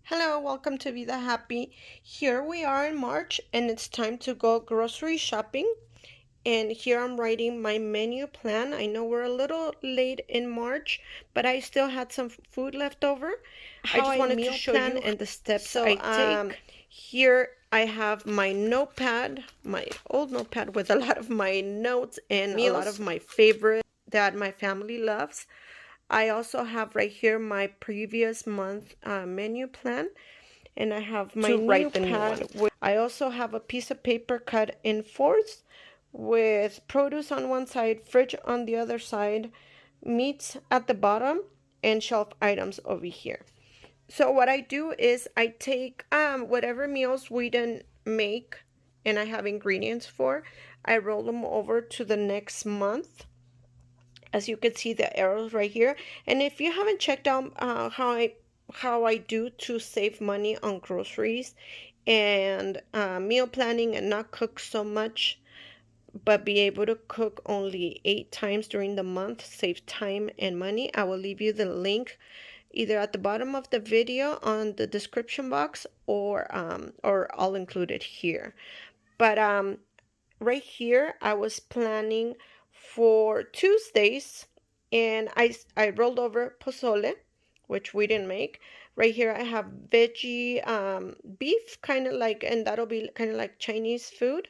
Hello, welcome to Vida Happy. Here we are in March and it's time to go grocery shopping. And here I'm writing my menu plan. I know we're a little late in March, but I still had some food left over. I How just I wanted to meal show plan you and the steps so I take. here I have my notepad, my old notepad with a lot of my notes and a lot of Meals. my favorites that my family loves. I also have right here my previous month menu plan, and I have my To new write the new pad. one. I also have a piece of paper cut in fourths with produce on one side, fridge on the other side, meats at the bottom, and shelf items over here. So what I do is I take whatever meals we didn't make and I have ingredients for, I roll them over to the next month, as you can see the arrows right here. And if you haven't checked out how I do to save money on groceries and meal planning and not cook so much, but be able to cook only 8 times during the month, save time and money, I will leave you the link either at the bottom of the video on the description box, or I'll include it here. But right here I was planning for Tuesdays, and I rolled over pozole, which we didn't make. Right here I have veggie beef, kind of like, and that'll be kind of like Chinese food.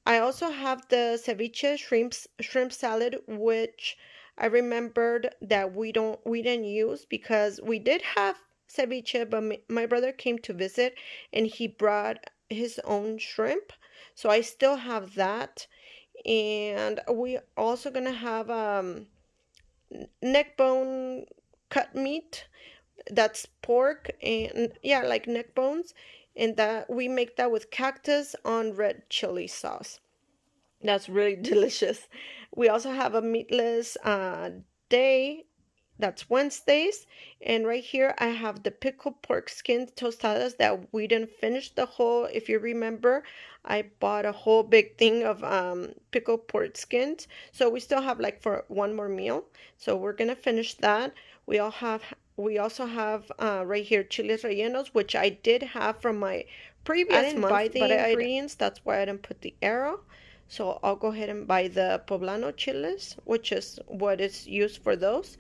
I also have the ceviche shrimp salad, which I remembered that we didn't use because we did have ceviche, but my brother came to visit and he brought his own shrimp. So I still have that. And we also gonna have neck bone cut meat. That's pork, and yeah, like neck bones, and that we make that with cactus on red chili sauce. That's really delicious. We also have a meatless day. That's Wednesdays. And right here, I have the pickled pork skin tostadas that we didn't finish the whole. If you remember, I bought a whole big thing of pickled pork skins. So we still have like for one more meal. So we're gonna finish that. We also have right here chiles rellenos, which I did have from my I previous didn't buy month, the but I ingredients. that's why I didn't put the arrow. So I'll go ahead and buy the poblano chiles, which is what is used for those.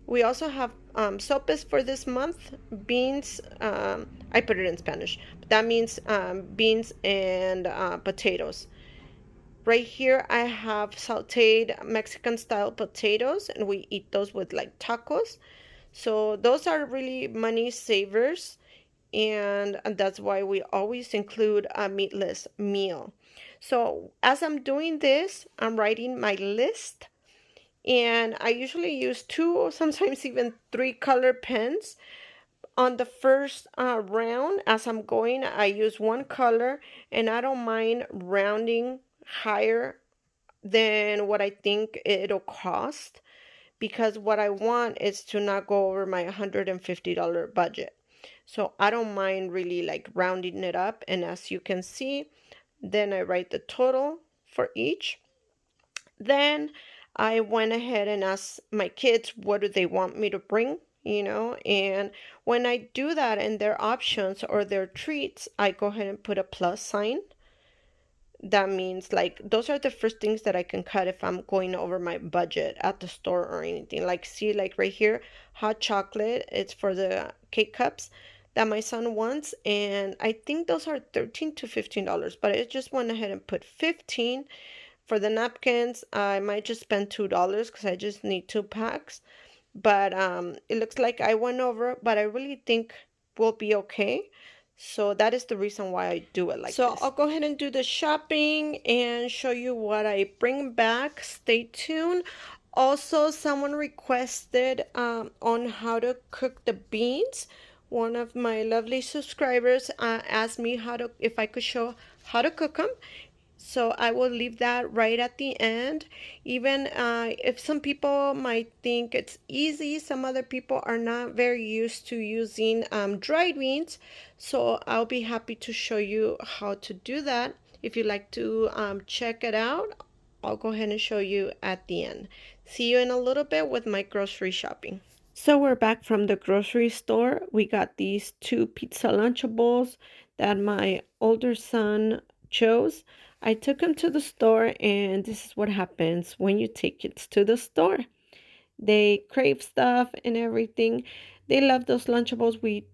We also have sopes for this month. Beans, I put it in Spanish, but that means beans and potatoes. Right here, I have sauteed Mexican style potatoes, and we eat those with like tacos. So those are really money savers, and that's why we always include a meatless meal. So as I'm doing this, I'm writing my list, and I usually use two or sometimes even three color pens. On the first round, as I'm going, I use one color, and I don't mind rounding higher than what I think it'll cost, because what I want is to not go over my $150 budget. So I don't mind really like rounding it up. And as you can see, then I write the total for each. Then I went ahead and asked my kids what do they want me to bring, and when I do that and their options or their treats, I go ahead and put a plus sign. That means like those are the first things that I can cut if I'm going over my budget at the store or anything. Like, see, like right here, hot chocolate, it's for the cake cups that my son wants, and I think those are $13 to $15, but I just went ahead and put 15. For the napkins, I might just spend $2 because I just need 2 packs. But it looks like I went over, but I really think we'll be okay. So that is the reason why I do it like So this. I'll I'll go ahead and do the shopping and show you what I bring back. Stay tuned. Also, someone requested on how to cook the beans. One of my lovely subscribers asked me if I could show how to cook them. So I will leave that right at the end. Even if some people might think it's easy, some other people are not very used to using dried beans. So I'll be happy to show you how to do that. If you'd like to check it out, I'll go ahead and show you at the end. See you in a little bit with my grocery shopping. So we're back from the grocery store. We got these two pizza Lunchables that my older son chose. I took him to the store, and this is what happens when you take kids to the store. They crave stuff and everything. They love those Lunchables. We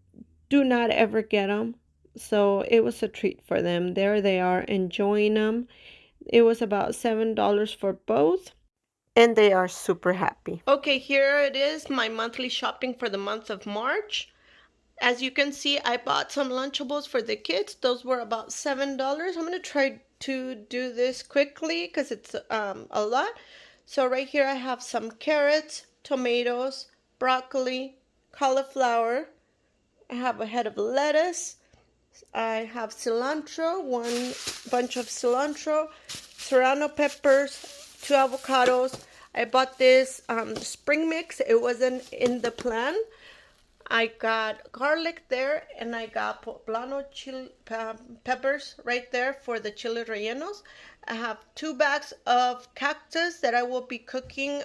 do not ever get them. So it was a treat for them. There they are enjoying them. It was about $7 for both, and they are super happy. Okay, here it is, my monthly shopping for the month of March. As you can see, I bought some Lunchables for the kids. Those were about $7. I'm going to try to do this quickly because it's a lot. So right here I have some carrots, tomatoes, broccoli, cauliflower. I have a head of lettuce. I have cilantro, one bunch of cilantro, serrano peppers, 2 avocados. I bought this spring mix. It wasn't in the plan. I got garlic there, and I got poblano chili peppers right there for the chili rellenos. I have 2 bags of cactus that I will be cooking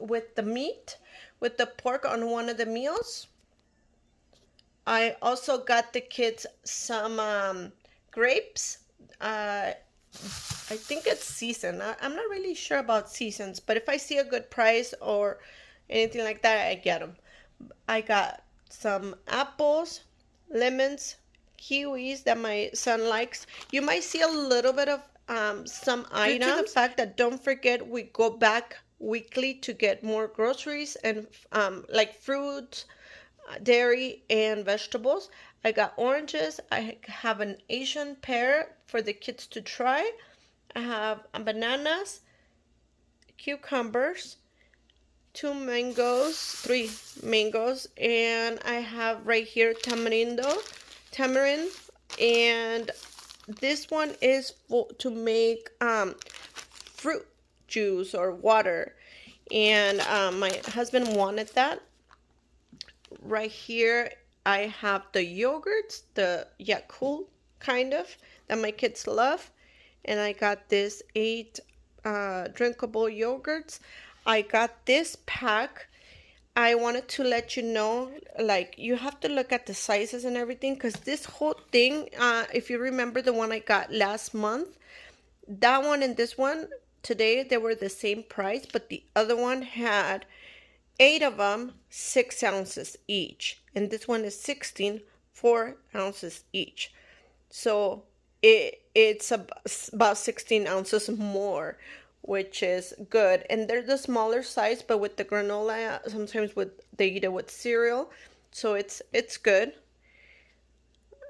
with the meat, with the pork on one of the meals. I also got the kids some grapes. I think it's season. I'm not really sure about seasons, but if I see a good price or anything like that, I get them. I got some apples, lemons, kiwis that my son likes. You might see a little bit of some items. Due to the fact that, don't forget, we go back weekly to get more groceries and like fruits, dairy, and vegetables. I got oranges. I have an Asian pear for the kids to try. I have bananas, cucumbers, 2 mangoes, 3 mangoes, and I have right here tamarind, and this one is to make fruit juice or water, and my husband wanted that. Right here I have the yogurts, the Yakult kind of, that my kids love, and I got this 8 drinkable yogurts. I got this pack. I wanted to let you know, like, you have to look at the sizes and everything, because this whole thing, if you remember the one I got last month, that one and this one today, they were the same price, but the other one had 8 of them, 6 ounces each, and this one is 16, 4 ounces each. So it's about 16 ounces more, which is good. And they're the smaller size, but with the granola, sometimes they eat it with cereal, so it's good.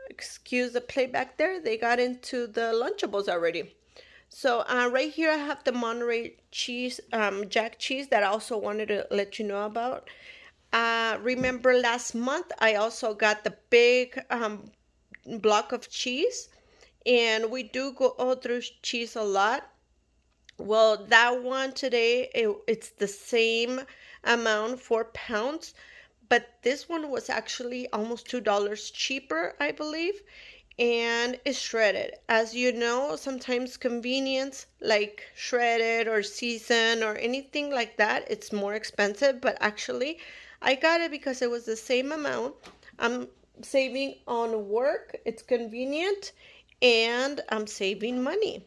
Excuse the playback there. They got into the Lunchables already. So right here I have the Monterey cheese, jack cheese, that I also wanted to let you know about. Remember last month I also got the big block of cheese, and we do go through cheese a lot. Well, that one today, it's the same amount, 4 pounds, but this one was actually almost $2 cheaper, I believe, and it's shredded. As you know, sometimes convenience, like shredded or seasoned or anything like that, it's more expensive, but actually I got it because it was the same amount. I'm saving on work, it's convenient, and I'm saving money.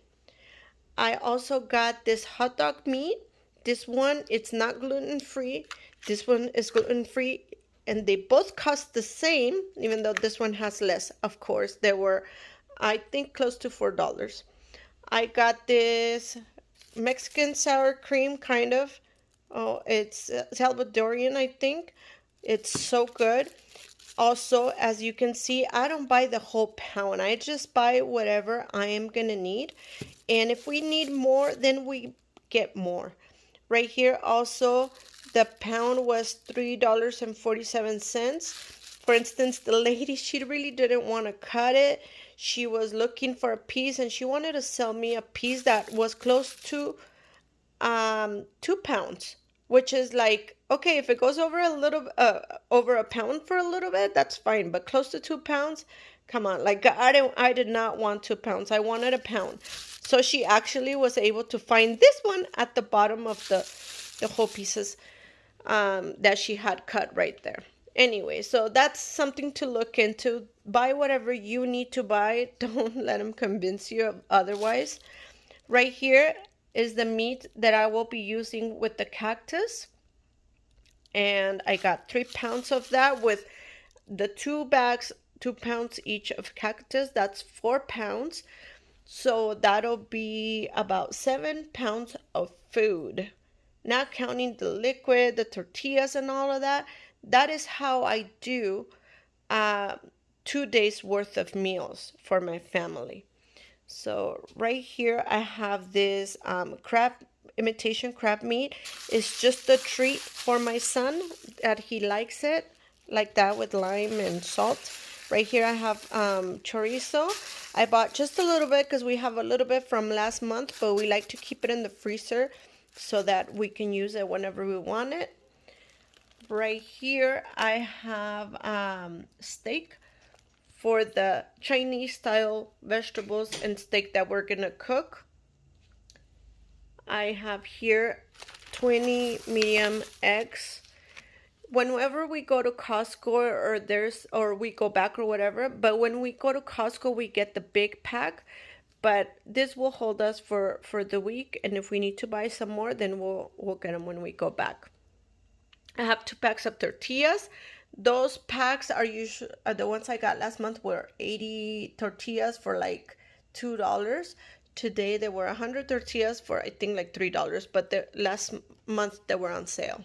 I also got this hot dog meat. This one, it's not gluten-free. This one is gluten-free, and they both cost the same, even though this one has less. Of course, they were, I think, close to $4. I got this Mexican sour cream, kind of. Oh, it's Salvadorian, I think. It's so good. Also, as you can see, I don't buy the whole pound. I just buy whatever I am going to need. And if we need more, then we get more. Right here also, the pound was $3.47. For instance, the lady, she really didn't want to cut it. She was looking for a piece, and she wanted to sell me a piece that was close to 2 pounds, which is like, okay, if it goes over a little, over a pound for a little bit, that's fine. But close to 2 pounds, come on. Like, I did not want 2 pounds. I wanted a pound. So she actually was able to find this one at the bottom of the whole pieces. that she had cut right there. Anyway, so that's something to look into. Buy whatever you need to buy. Don't let them convince you otherwise. Right here is the meat that I will be using with the cactus. And I got 3 pounds of that with the 2 bags, 2 pounds each of cactus. That's 4 pounds. So that'll be about 7 pounds of food. Not counting the liquid, the tortillas, and all of that. That is how I do 2 days worth of meals for my family. So right here I have this imitation crab meat. It's just a treat for my son that he likes it like that with lime and salt. Right here I have chorizo. I bought just a little bit because we have a little bit from last month, but we like to keep it in the freezer so that we can use it whenever we want it. Right here I have steak for the Chinese style vegetables and steak that we're gonna cook. I have here 20 medium eggs. Whenever we go to Costco or we go back or whatever, but when we go to Costco we get the big pack, but this will hold us for the week, and if we need to buy some more, then we'll get them when we go back. I have 2 packs of tortillas. Those packs are usually the ones I got last month were 80 tortillas for like $2. Today they were 100 tortillas for I think like $3, but the last month they were on sale.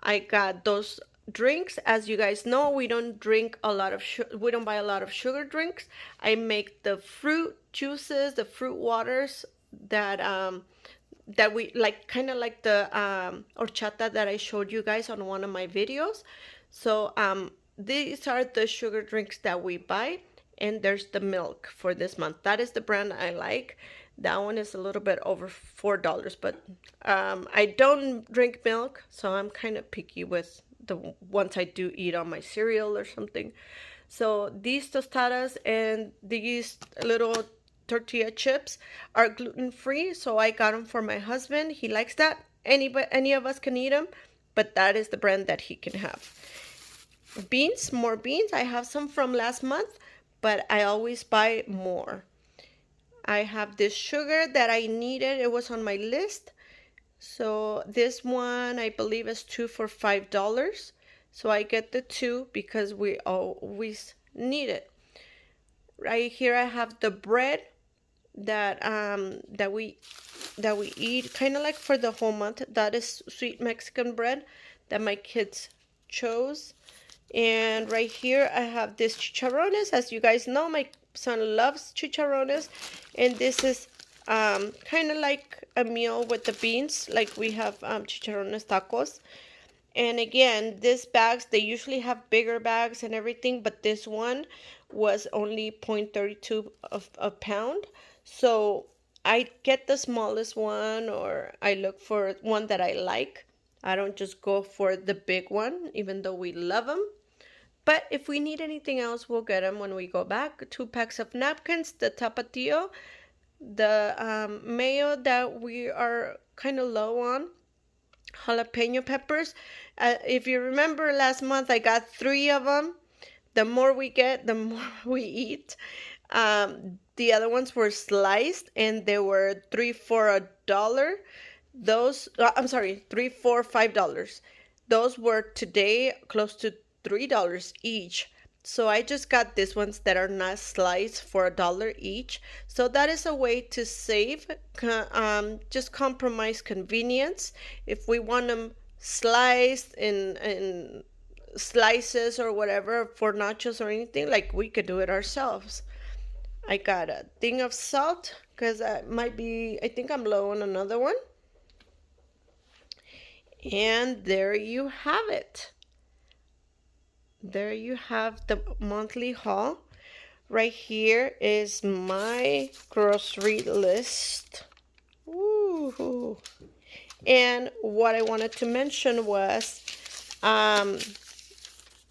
I got those drinks. As you guys know, we don't drink a lot of we don't buy a lot of sugar drinks. I make the fruit juices, the fruit waters that we like, kind of like the horchata that I showed you guys on one of my videos. So these are the sugar drinks that we buy, and there's the milk for this month. That is the brand I like. That one is a little bit over $4, but I don't drink milk, so I'm kind of picky with the ones I do eat on my cereal or something. So these tostadas and these little tortilla chips are gluten-free, so I got them for my husband. He likes that. Any of us can eat them, but that is the brand that he can have. Beans, more beans. I have some from last month, but I always buy more. I have this sugar that I needed. It was on my list. So this one, I believe, is 2 for $5. So I get the 2 because we always need it. Right here I have the bread that we eat kind of like for the whole month. That is sweet Mexican bread that my kids chose. And right here I have this chicharrones. As you guys know, my son loves chicharrones, and this is kind of like a meal with the beans, like we have chicharrones tacos. And again, these bags, they usually have bigger bags and everything, but this one was only 0.32 of a pound. So I get the smallest one, or I look for one that I like. I don't just go for the big one, even though we love them. But if we need anything else, we'll get them when we go back. 2 packs of napkins, the tapatio, the mayo that we are kind of low on, jalapeno peppers. If you remember last month, I got 3 of them. The more we get, the more we eat. The other ones were sliced, and they were 3 for $1. Those, I'm sorry, 3 for $5. Those were today close to $3 each. So I just got these ones that are not sliced for $1 each. So that is a way to save, just compromise convenience. If we want them sliced in slices or whatever for nachos or anything, like, we could do it ourselves. I got a thing of salt because I think I'm low on another one. And there you have it. There you have the monthly haul. Right here is my grocery list. Woo-hoo. And what I wanted to mention was, I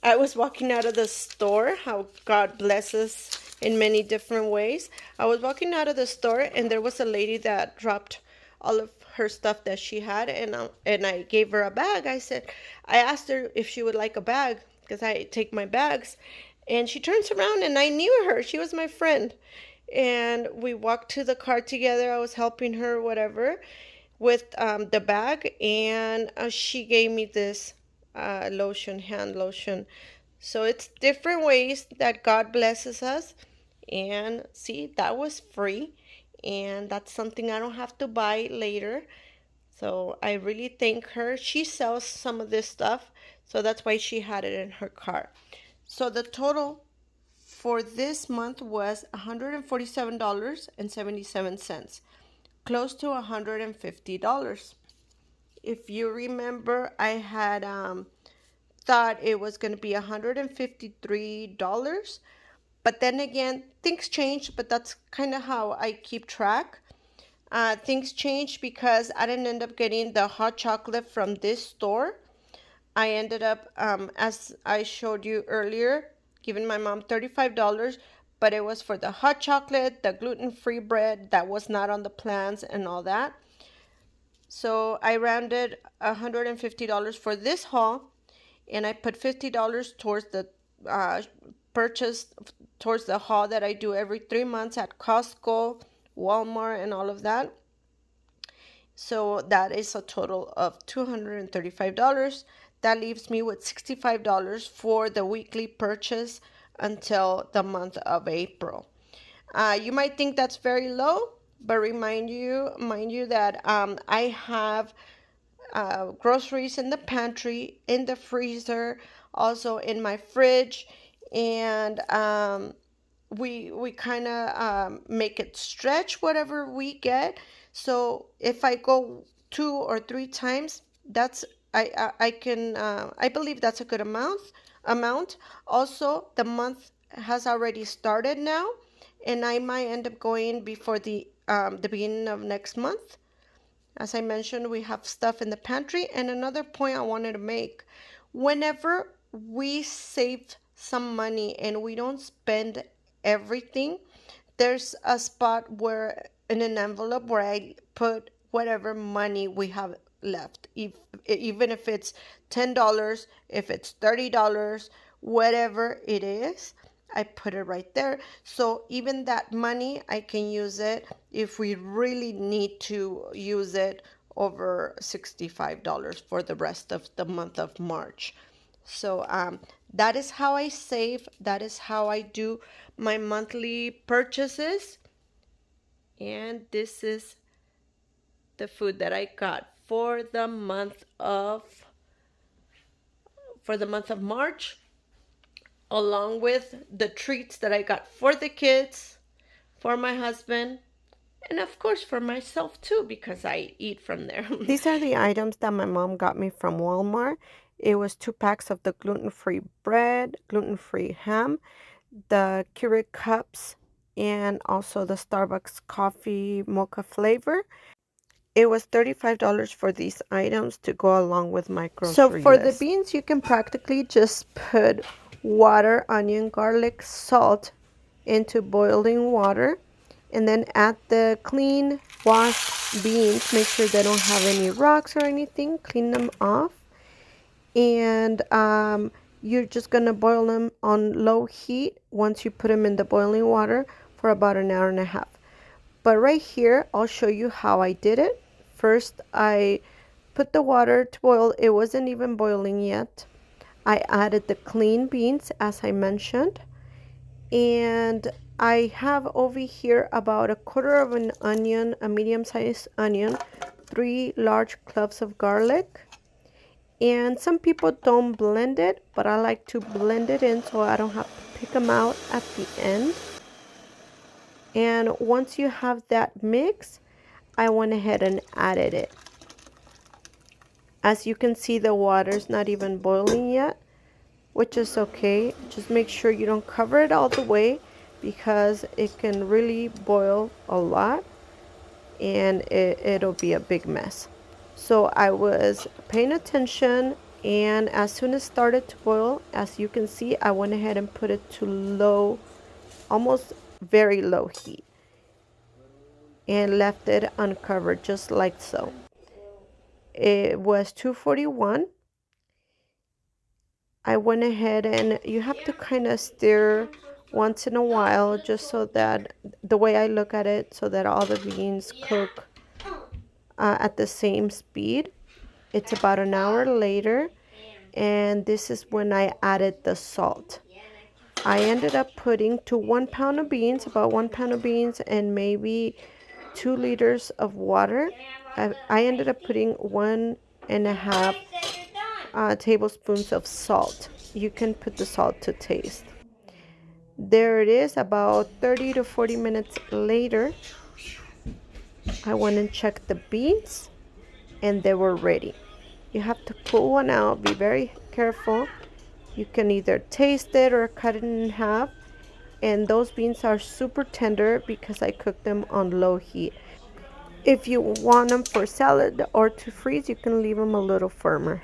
was walking out of the store, how God blesses in many different ways. I was walking out of the store, and there was a lady that dropped all of her stuff that she had, and I gave her a bag. I asked her if she would like a bag because I take my bags, and she turns around and I knew her. She was my friend, and we walked to the car together. I was helping her, whatever, with the bag, and she gave me this lotion, hand lotion. So it's different ways that God blesses us. And see, that was free. And that's something I don't have to buy later. So I really thank her. She sells some of this stuff. So that's why she had it in her car. So the total for this month was $147.77, close to $150. If you remember, I had thought it was going to be $153, but then again, things changed, but that's kind of how I keep track. Things changed because I didn't end up getting the hot chocolate from this store. I ended up, as I showed you earlier, giving my mom $35, but it was for the hot chocolate, the gluten-free bread that was not on the plans, and all that. So I rounded $150 for this haul, and I put $50 towards the purchase, towards the haul that I do every 3 months at Costco, Walmart, and all of that. So that is a total of $235. That leaves me with $65 for the weekly purchase until the month of April. You might think that's very low, but mind you that I have groceries in the pantry, in the freezer, also in my fridge, and we kind of make it stretch whatever we get. So if I go 2 or 3 times, that's I can I believe that's a good amount. Also, the month has already started now, and I might end up going before the beginning of next month. As I mentioned, we have stuff in the pantry. And another point I wanted to make, whenever we save some money and we don't spend everything, there's a spot where in an envelope where I put whatever money we have left. Even if it's $10, if it's $30, whatever it is, I put it right there. So even that money, I can use it if we really need to use it over $65 for the rest of the month of March. So that is how I save. That is how I do my monthly purchases. And this is the food that I got for the month of March, along with the treats that I got for the kids, for my husband, and of course for myself too, because I eat from there. These are the items that my mom got me from Walmart. It was 2 packs of the gluten-free bread, gluten-free ham, the Keurig cups, and also the Starbucks coffee mocha flavor. It was $35 for these items to go along with my grocery list. So for the beans, you can practically just put water, onion, garlic, salt into boiling water, and then add the clean washed beans. Make sure they don't have any rocks or anything. Clean them off, and you're just gonna boil them on low heat once you put them in the boiling water for about an hour and a half. But right here, I'll show you how I did it. First, I put the water to boil. It wasn't even boiling yet. I added the clean beans, as I mentioned. And I have over here about 1/4 of an onion, a medium-sized onion, 3 large cloves of garlic. And some people don't blend it, but I like to blend it in so I don't have to pick them out at the end. And once you have that mix, I went ahead and added it. As you can see, the water's not even boiling yet, which is okay. Just make sure you don't cover it all the way because it can really boil a lot and it'll be a big mess. So I was paying attention, and as soon as it started to boil, as you can see, I went ahead and put it to low, almost very low heat. and left it uncovered just like so. It was 241. I went ahead, and you have to kind of stir once in a while, just so that, the way I look at it, so that all the beans cook at the same speed. It's about an hour later, and this is when I added the salt. I ended up putting to 1 pound of beans, about 1 pound of beans, and maybe 2 liters of water. I ended up putting 1.5 tablespoons of salt. You can put the salt to taste. There it is. About 30 to 40 minutes later, I went and checked the beans, and they were ready. You have to pull one out. Be very careful. You can either taste it or cut it in half. And those beans are super tender because I cooked them on low heat. If you want them for salad or to freeze, you can leave them a little firmer.